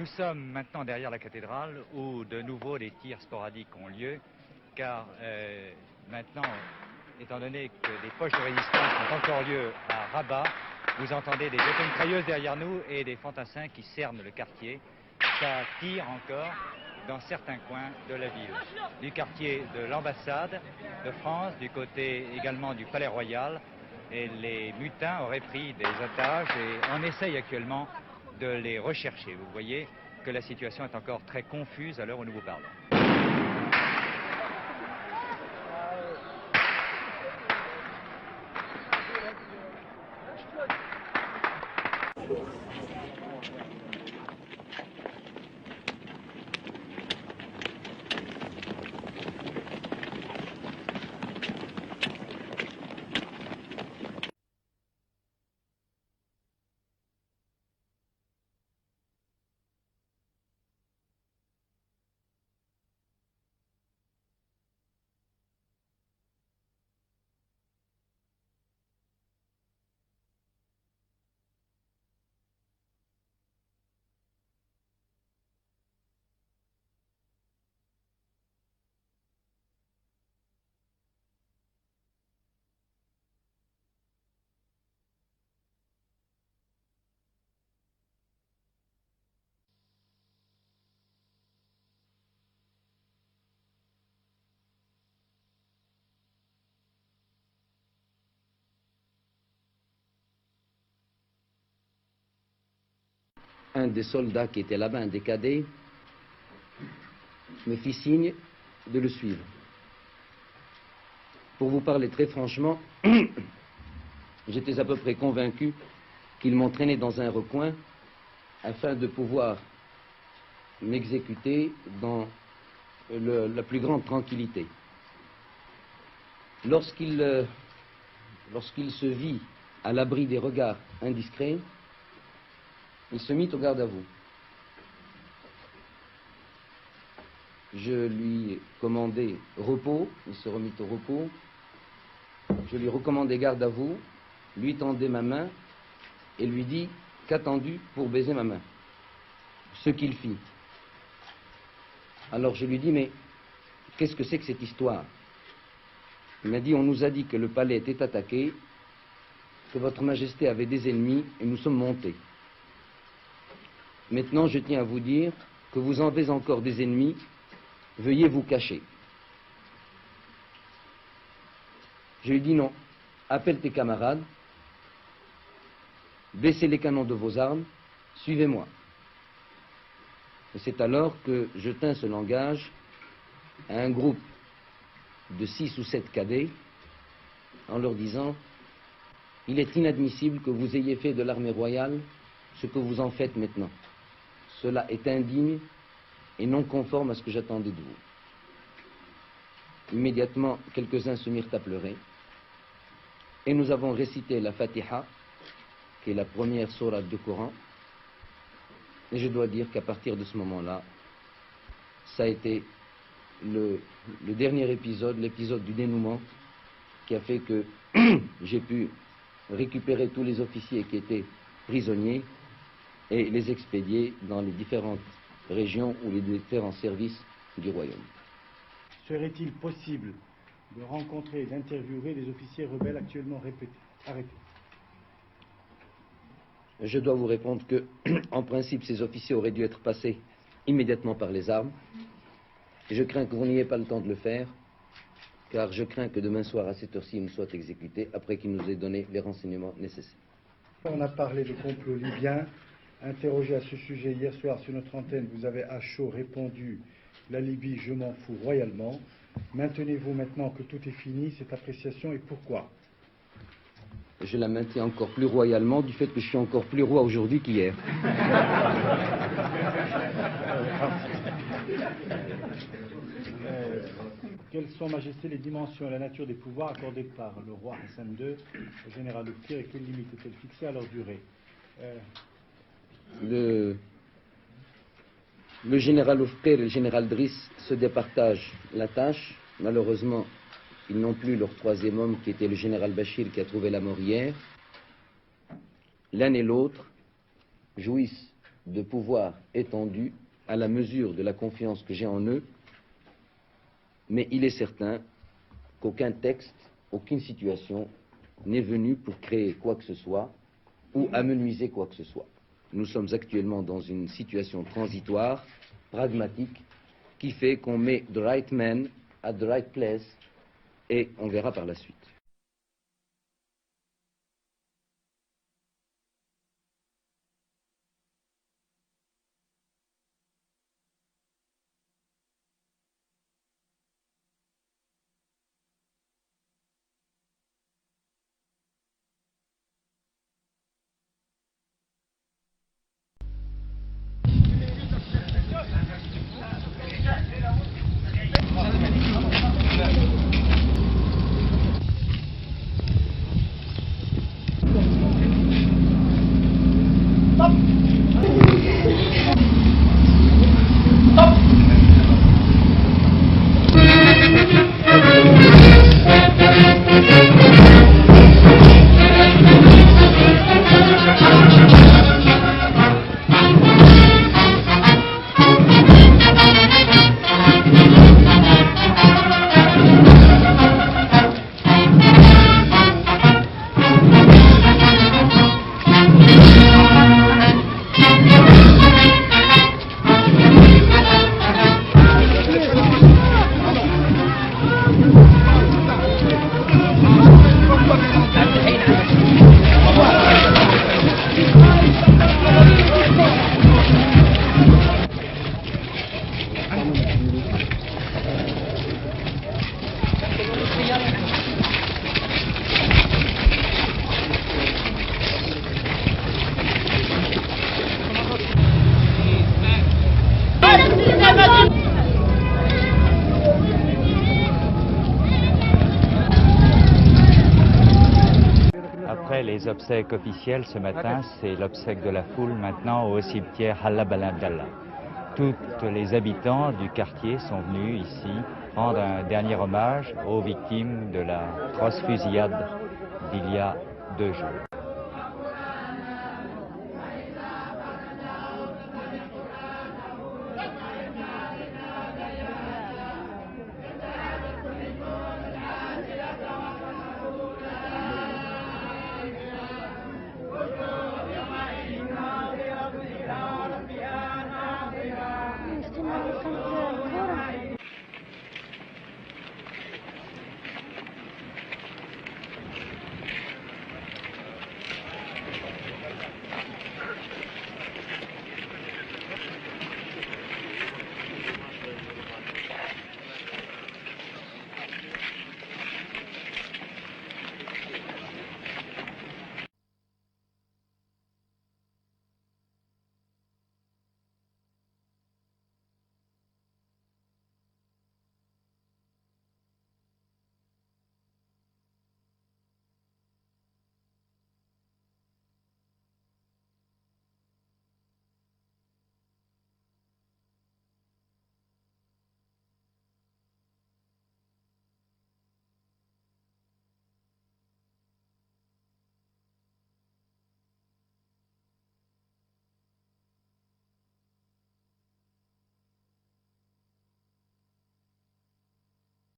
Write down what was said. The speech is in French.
Nous sommes maintenant derrière la cathédrale où de nouveau des tirs sporadiques ont lieu, car maintenant, étant donné que des poches de résistance ont encore lieu à Rabat, vous entendez des mitrailleuses derrière nous et des fantassins qui cernent le quartier. Ça tire encore dans certains coins de la ville, du quartier de l'ambassade de France, du côté également du Palais Royal, et les mutins auraient pris des otages et on essaye actuellement de les rechercher. Vous voyez que la situation est encore très confuse à l'heure où nous vous parlons. Un des soldats qui était là-bas, un des cadets, me fit signe de le suivre. Pour vous parler très franchement, j'étais à peu près convaincu qu'il m'entraînait dans un recoin afin de pouvoir m'exécuter dans la plus grande tranquillité. Lorsqu'il se vit à l'abri des regards indiscrets, il se mit au garde à vous. Je lui commandai repos, il se remit au repos. Je lui recommandai garde à vous, lui tendai ma main et lui dis qu'attendu pour baiser ma main. Ce qu'il fit. Alors je lui dis, mais qu'est-ce que c'est que cette histoire? Il m'a dit, on nous a dit que le palais était attaqué, que votre majesté avait des ennemis et nous sommes montés. Maintenant, je tiens à vous dire que vous en avez encore des ennemis, veuillez vous cacher. Je lui dis non, appelle tes camarades, baissez les canons de vos armes, suivez-moi. Et c'est alors que je tins ce langage à un groupe de 6 ou 7 cadets en leur disant, il est inadmissible que vous ayez fait de l'armée royale ce que vous en faites maintenant. Cela est indigne et non conforme à ce que j'attendais de vous. Immédiatement, quelques-uns se mirent à pleurer et nous avons récité la Fatiha, qui est la première sourate du Coran, et je dois dire qu'à partir de ce moment-là, ça a été le dernier épisode, l'épisode du dénouement, qui a fait que j'ai pu récupérer tous les officiers qui étaient prisonniers et les expédier dans les différentes régions ou les différents services du royaume. Serait-il possible de rencontrer et d'interviewer les officiers rebelles actuellement arrêtés? Je dois vous répondre que, en principe, ces officiers auraient dû être passés immédiatement par les armes. Et je crains que vous n'ayez pas le temps de le faire, car je crains que demain soir, à cette heure-ci, ils nous soient exécutés après qu'ils nous aient donné les renseignements nécessaires. On a parlé de complot libyen. Interrogé à ce sujet hier soir sur notre antenne, vous avez à chaud répondu « La Libye, je m'en fous royalement ». Maintenez-vous maintenant que tout est fini, cette appréciation, et pourquoi? Je la maintiens encore plus royalement du fait que je suis encore plus roi aujourd'hui qu'hier. Quelles sont, Majesté, les dimensions et la nature des pouvoirs accordés par le roi Hassan II au général Oufkir et quelles limites est-elle fixée à leur durée? Le général Oufkir et le général Driss se départagent la tâche. Malheureusement, ils n'ont plus leur troisième homme qui était le général Bachir qui a trouvé la mort hier. L'un et l'autre jouissent de pouvoir étendus à la mesure de la confiance que j'ai en eux, mais il est certain qu'aucun texte, aucune situation n'est venue pour créer quoi que ce soit ou amenuiser quoi que ce soit. Nous sommes actuellement dans une situation transitoire, pragmatique, qui fait qu'on met the right man at the right place et on verra par la suite. Après les obsèques officielles ce matin, c'est l'obsèque de la foule maintenant au cimetière Halla Ben Abdallah. Tous les habitants du quartier sont venus ici rendre un dernier hommage aux victimes de la atroce fusillade d'il y a 2 jours.